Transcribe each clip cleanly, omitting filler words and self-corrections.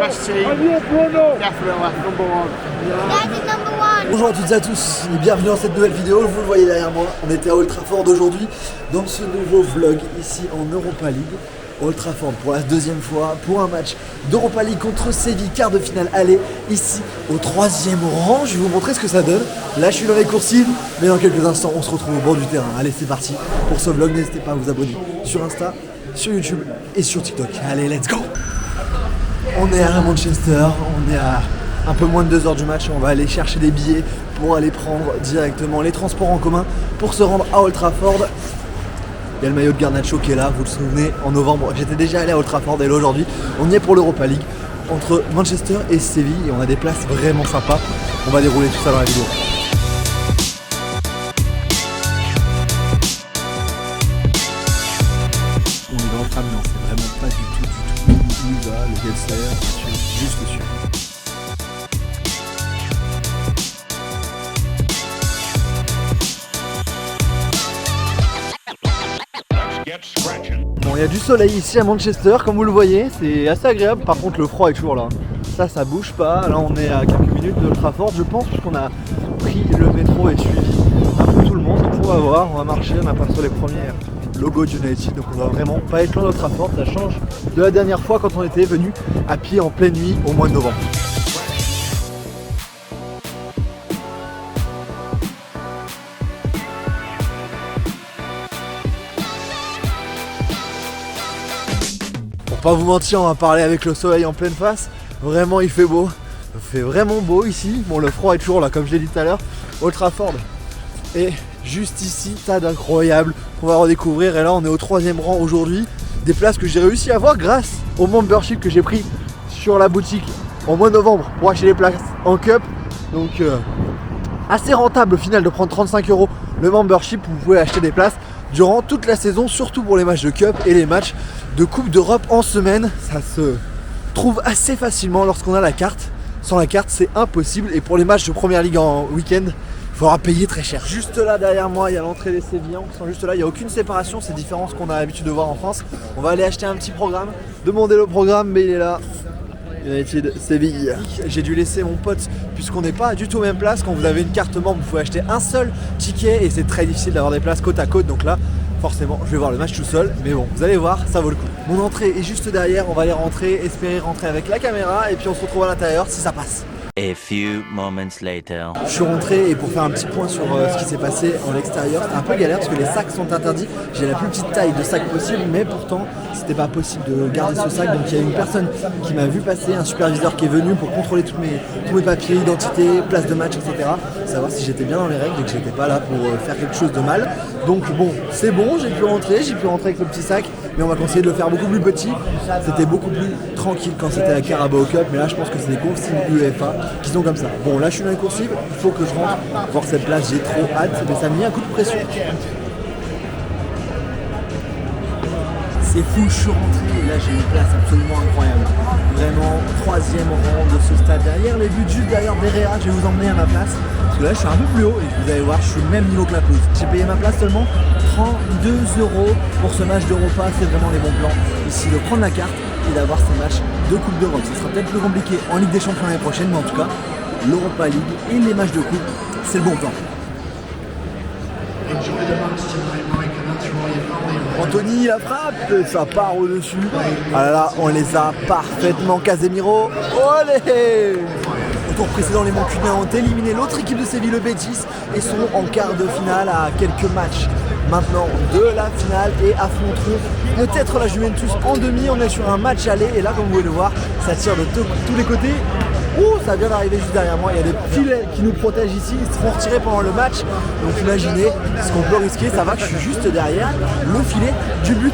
best team. Definitely number one. Bonjour à toutes et à tous et bienvenue dans cette nouvelle vidéo. Vous le voyez derrière moi, on était à Old Trafford aujourd'hui dans ce nouveau vlog ici en Europa League. Old Trafford pour la deuxième fois pour un match d'Europa League contre Séville, quart de finale aller ici au 3e rang. Je vais vous montrer ce que ça donne. Là je suis dans les coursives, mais dans quelques instants on se retrouve au bord du terrain. Allez, c'est parti pour ce vlog. N'hésitez pas à vous abonner sur Insta, sur YouTube et sur TikTok. Allez, let's go. On est à Manchester, on est à un peu moins de 2 heures du match. On va aller chercher des billets pour aller prendre directement les transports en commun pour se rendre à Old Trafford. Il y a le maillot de Garnacho qui est là, vous le souvenez, en novembre. J'étais déjà allé à Old Trafford et là aujourd'hui, on y est pour l'Europa League entre Manchester et Séville et on a des places vraiment sympas. On va dérouler tout ça dans la vidéo. On est dans le tram, non, c'est vraiment pas du tout où il va, lequel c'est, juste dessus. Bon, il y a du soleil ici à Manchester, comme vous le voyez, c'est assez agréable. Par contre, le froid est toujours là. Ça bouge pas. Là, on est à quelques minutes de Trafford, je pense, puisqu'on a pris le métro et suivi un peu tout le monde. Donc, on va voir, on va marcher. On n'a pas sur les premières logos d'United, donc on doit vraiment pas être loin de Trafford. Ça change de la dernière fois quand on était venu à pied en pleine nuit au mois de novembre. Pas vous mentir, on va parler avec le soleil en pleine face. Vraiment il fait beau, il fait vraiment beau ici. Bon, le froid est toujours là comme je l'ai dit tout à l'heure. Old Trafford et juste ici, tas d'incroyables qu'on va redécouvrir. Et là on est au 3e rang aujourd'hui. Des places que j'ai réussi à avoir grâce au membership que j'ai pris sur la boutique en mois de novembre pour acheter les places en cup. Donc assez rentable au final de prendre 35 € le membership. Vous pouvez acheter des places durant toute la saison, surtout pour les matchs de cup et les matchs de Coupe d'Europe en semaine. Ça se trouve assez facilement lorsqu'on a la carte. Sans la carte, c'est impossible. Et pour les matchs de Première Ligue en week-end, il faudra payer très cher. Juste là derrière moi, il y a l'entrée des Sévillans qui sont juste là. Il n'y a aucune séparation, c'est différent de ce qu'on a l'habitude de voir en France. On va aller acheter un petit programme, demander le programme, mais il est là. United Séville. J'ai dû laisser mon pote puisqu'on n'est pas du tout aux mêmes places. Quand vous avez une carte membre, vous pouvez acheter un seul ticket et c'est très difficile d'avoir des places côte à côte. Donc là, forcément, je vais voir le match tout seul. Mais bon, vous allez voir, ça vaut le coup. Mon entrée est juste derrière. On va aller rentrer, espérer rentrer avec la caméra et puis on se retrouve à l'intérieur si ça passe. A few moments later. Je suis rentré et pour faire un petit point sur ce qui s'est passé en extérieur, c'était un peu galère parce que les sacs sont interdits. J'ai la plus petite taille de sac possible, mais pourtant c'était pas possible de garder ce sac. Donc il y a une personne qui m'a vu passer, un superviseur qui est venu pour contrôler tous mes papiers, identité, place de match, etc. Savoir si j'étais bien dans les règles et que j'étais pas là pour faire quelque chose de mal. Donc bon, c'est bon, j'ai pu rentrer avec le petit sac, mais on va conseiller de le faire beaucoup plus petit. C'était beaucoup plus tranquille quand c'était la Carabao Cup, mais là je pense que c'est des consignes UEFA qui sont comme ça. Bon, là je suis dans les coursives, il faut que je rentre voir cette place, j'ai trop hâte, mais ça me met un coup de pression. C'est fou, je suis rentré et là j'ai une place absolument incroyable. Vraiment, 3e rang de ce stade. Derrière les buts, juste derrière Derrea, je vais vous emmener à ma place. Parce que là je suis un peu plus haut et vous allez voir, je suis au même niveau que la pelouse. J'ai payé ma place seulement 32 € pour ce match d'Europa, c'est vraiment les bons plans. Ici de prendre la carte et d'avoir ces matchs de Coupe d'Europe. Ça sera peut-être plus compliqué en Ligue des Champions l'année prochaine, mais en tout cas, l'Europa League et les matchs de Coupe, c'est le bon plan. Anthony, la frappe, ça part au-dessus. Ah là là, on les a parfaitement. Casemiro, olé! Au tour précédent, les Mancuniens ont éliminé l'autre équipe de Séville, le Betis, et sont en quart de finale à quelques matchs maintenant de la finale et affronteront peut-être la Juventus en demi. On est sur un match aller et là, comme vous pouvez le voir, ça tire de tous les côtés. Ouh, ça vient d'arriver juste derrière moi, il y a des filets qui nous protègent ici, ils seront retirés pendant le match. Donc imaginez ce qu'on peut risquer, ça va que je suis juste derrière le filet du but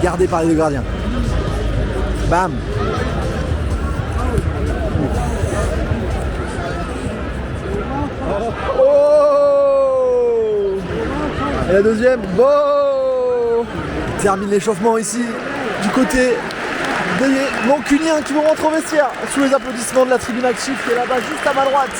gardé par les deux gardiens. Bam. Oh. Et la deuxième, bon. Termine l'échauffement ici, du côté des Mancuniens qui vont rentrer au vestiaire sous les applaudissements de la tribune active qui est là-bas juste à ma droite.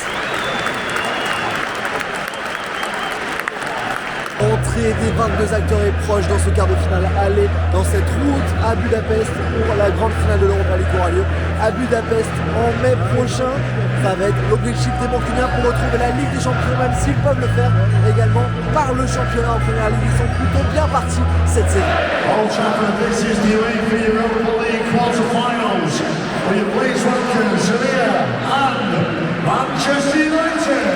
Entrée premier des 22 acteurs est proche dans ce quart de finale aller dans cette route à Budapest pour la grande finale de l'Europa League qui aura lieu à Budapest en mai prochain. Ça va être l'objectif des Mancuniens pour retrouver la Ligue des Champions, même s'ils peuvent le faire également par le championnat en première ligue. Ils sont plutôt bien partis cette saison. All champion, this is the UEFA Europa League quarter-finals. Will you please welcome Sevilla and Manchester United?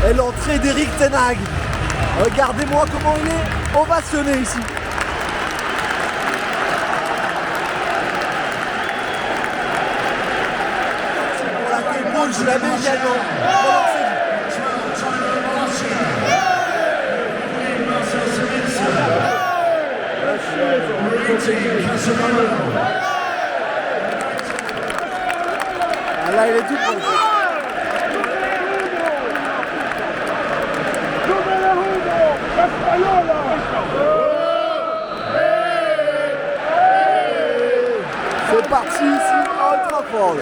Et l'entrée d'Eric Ten Hag. Regardez-moi comment il est ovationné ici. Pour la K-Ball, je l'avais également. Ah, là, il est tout prêt. C'est parti ici à Old Trafford.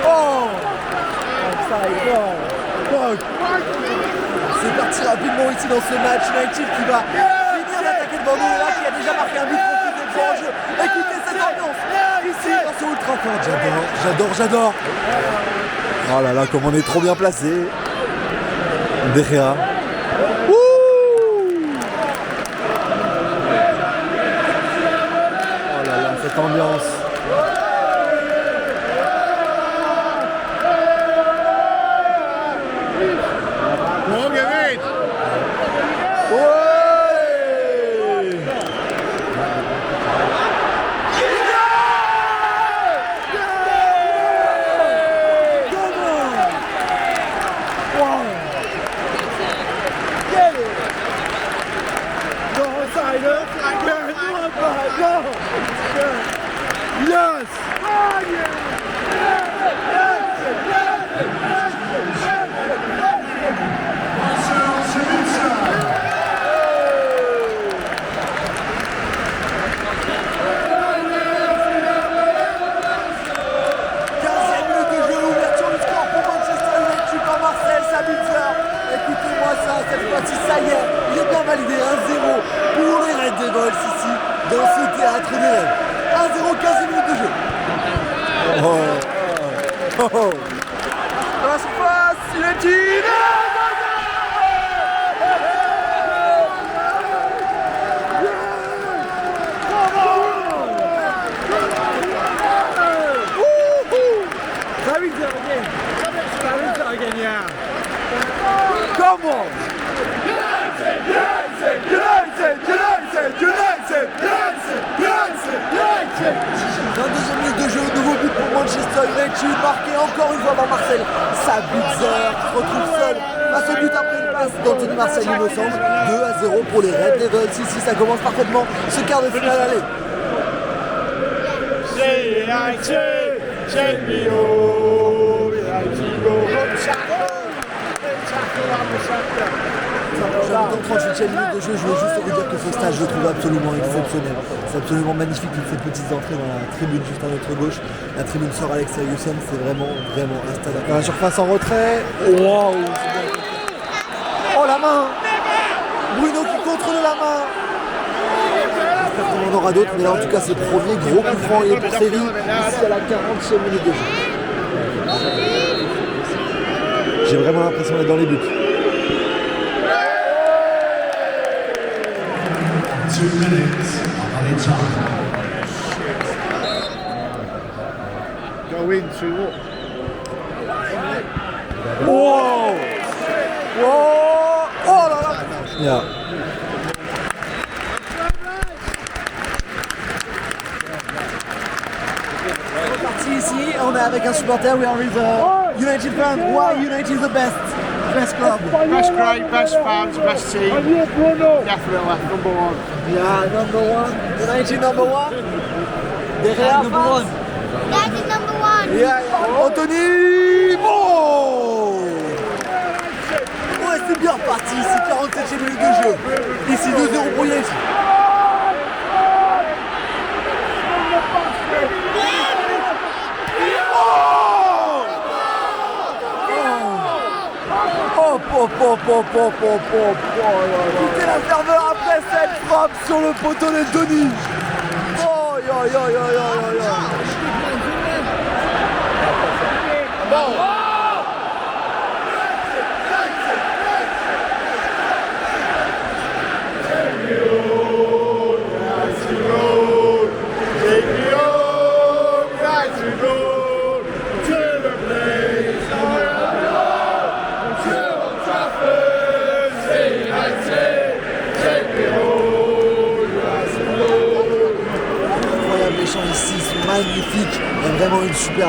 Oh, c'est parti rapidement ici dans ce match. United qui va finir d'attaquer devant nous et là qui a déjà marqué un but pour en jeu. Écoutez cette ambiance ici dans ce Old Trafford. J'adore. Oh là là, comme on est trop bien placé. De Gea. Cette ambiance. Yes! Cette fois-ci, ça y est, il est bien validé 1-0 pour les Red Devils ici, dans ce théâtre des rêves. 1-0, 15 minutes de jeu. Dans la surface, United. Come on! United! 22e minute de jeu, nouveau but pour Manchester United, marqué encore une fois par Marcel Sabitzer qui se retrouve seul face au but après une passe d'Anthony Marseille, il me semble. 2-0 pour les Red Devils. Ici, ça commence parfaitement ce quart de finale aller. Dans 38e minute de jeu, je veux juste vous dire que ce stage, je le trouve absolument exceptionnel. C'est absolument magnifique, toutes ces petites entrées dans la tribune juste à notre gauche. La tribune sort Alex Ferguson, c'est vraiment un stade. Dans la surface en retrait. Waouh! Oh la main! Bruno qui contrôle la main! J'espère qu'on en aura d'autres, mais là en tout cas c'est le premier gros coup franc et pour Séville, ici à la 40e minute de jeu. J'ai vraiment l'impression d'être dans les buts. 2 minutes of added time. Go in, 2-1. Wow! Wow! Oh là là! Yeah. On est parti ici, on est avec un supporter, we are with a United fan. Why United is the best club? Best great, best fans, best team. Definitely, number one. Yeah, number one. United number one. Derrière face. That is number one. Anthony. Bon. Ouais, c'est bien reparti. C'est 47e minute de jeu. Ici 2-0 pour United. Écoutez la ferveur après cette frappe sur le poteau de Tony. Oh, yo, yo, yo, yo, yo, yo. Ici, ils sont magnifiques, il y a vraiment une super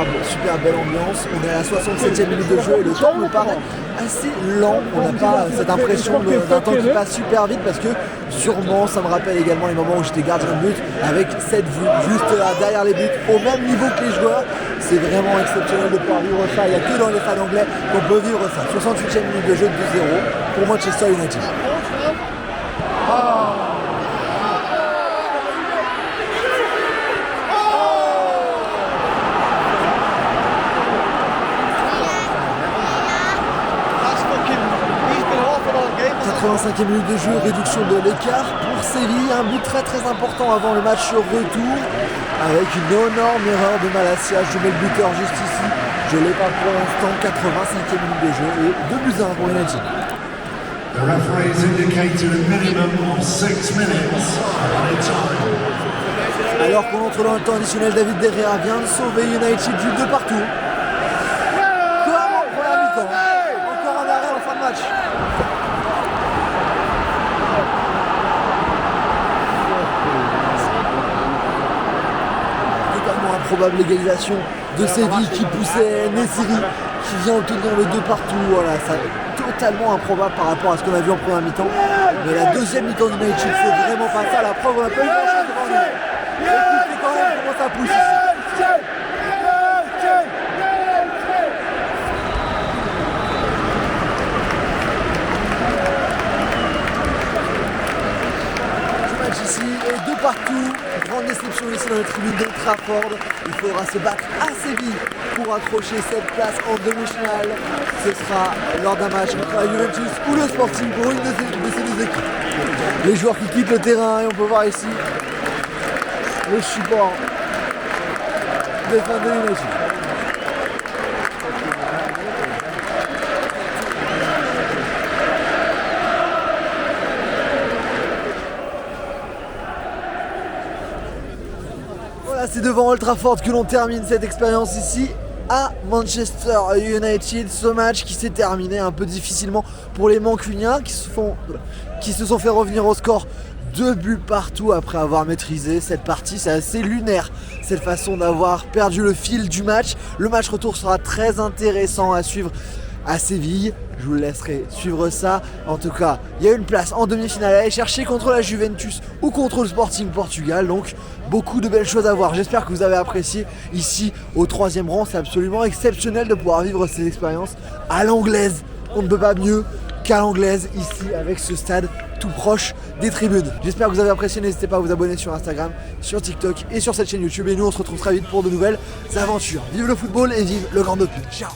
belle ambiance. On est à la 67e minute de jeu et le temps me paraît assez lent. On n'a pas cette impression d'un temps qui passe super vite parce que sûrement ça me rappelle également les moments où j'étais gardien de but avec cette vue juste là derrière les buts au même niveau que les joueurs. C'est vraiment exceptionnel de pouvoir vivre ça. Il n'y a que dans les stades anglais qu'on peut vivre ça. 68e minute de jeu de 2-0 pour Manchester United. « 85e minute de jeu, réduction de l'écart pour Séville, un but très important avant le match retour avec une énorme erreur de Malacia. Je mets le buteur juste ici, je l'ai pas pour l'instant. 85e minute de jeu et 2-1 pour United. The referees indicated a minimum of 6 minutes added time. Alors qu'on entre dans le temps additionnel, David De Gea vient de sauver United du 2 partout. Comme en première mi-temps, encore un arrêt en fin de match. Probable égalisation de Séville qui poussait Nessiri qui vient obtenir le 2 partout. Voilà, ça totalement improbable par rapport à ce qu'on a vu en première mi-temps. Mais la deuxième mi-temps du United, c'est vraiment pas ça. La preuve, on n'a pas eu grand-chose devant nous. Écoutez quand même comment ça pousse ici. Ici, et 2 partout, grande déception ici dans les tribunes de Trafford. Il faudra se battre assez vite pour accrocher cette place en demi-finale. Ce sera lors d'un match entre la Juventus ou le Sporting pour une de ces deux équipes. Les joueurs qui quittent le terrain et on peut voir ici le support des fans de United. C'est devant Old Trafford que l'on termine cette expérience ici à Manchester United. Ce match qui s'est terminé un peu difficilement pour les Mancuniens qui se sont fait revenir au score 2 buts partout après avoir maîtrisé cette partie. C'est assez lunaire cette façon d'avoir perdu le fil du match. Le match retour sera très intéressant à suivre à Séville. Je vous laisserai suivre ça. En tout cas, il y a une place en demi-finale à aller chercher contre la Juventus ou contre le Sporting Portugal. Donc, beaucoup de belles choses à voir. J'espère que vous avez apprécié ici au 3e rang. C'est absolument exceptionnel de pouvoir vivre ces expériences à l'anglaise. On ne peut pas mieux qu'à l'anglaise ici avec ce stade tout proche des tribunes. J'espère que vous avez apprécié. N'hésitez pas à vous abonner sur Instagram, sur TikTok et sur cette chaîne YouTube. Et nous, on se retrouve très vite pour de nouvelles aventures. Vive le football et vive le Grand Open. Ciao.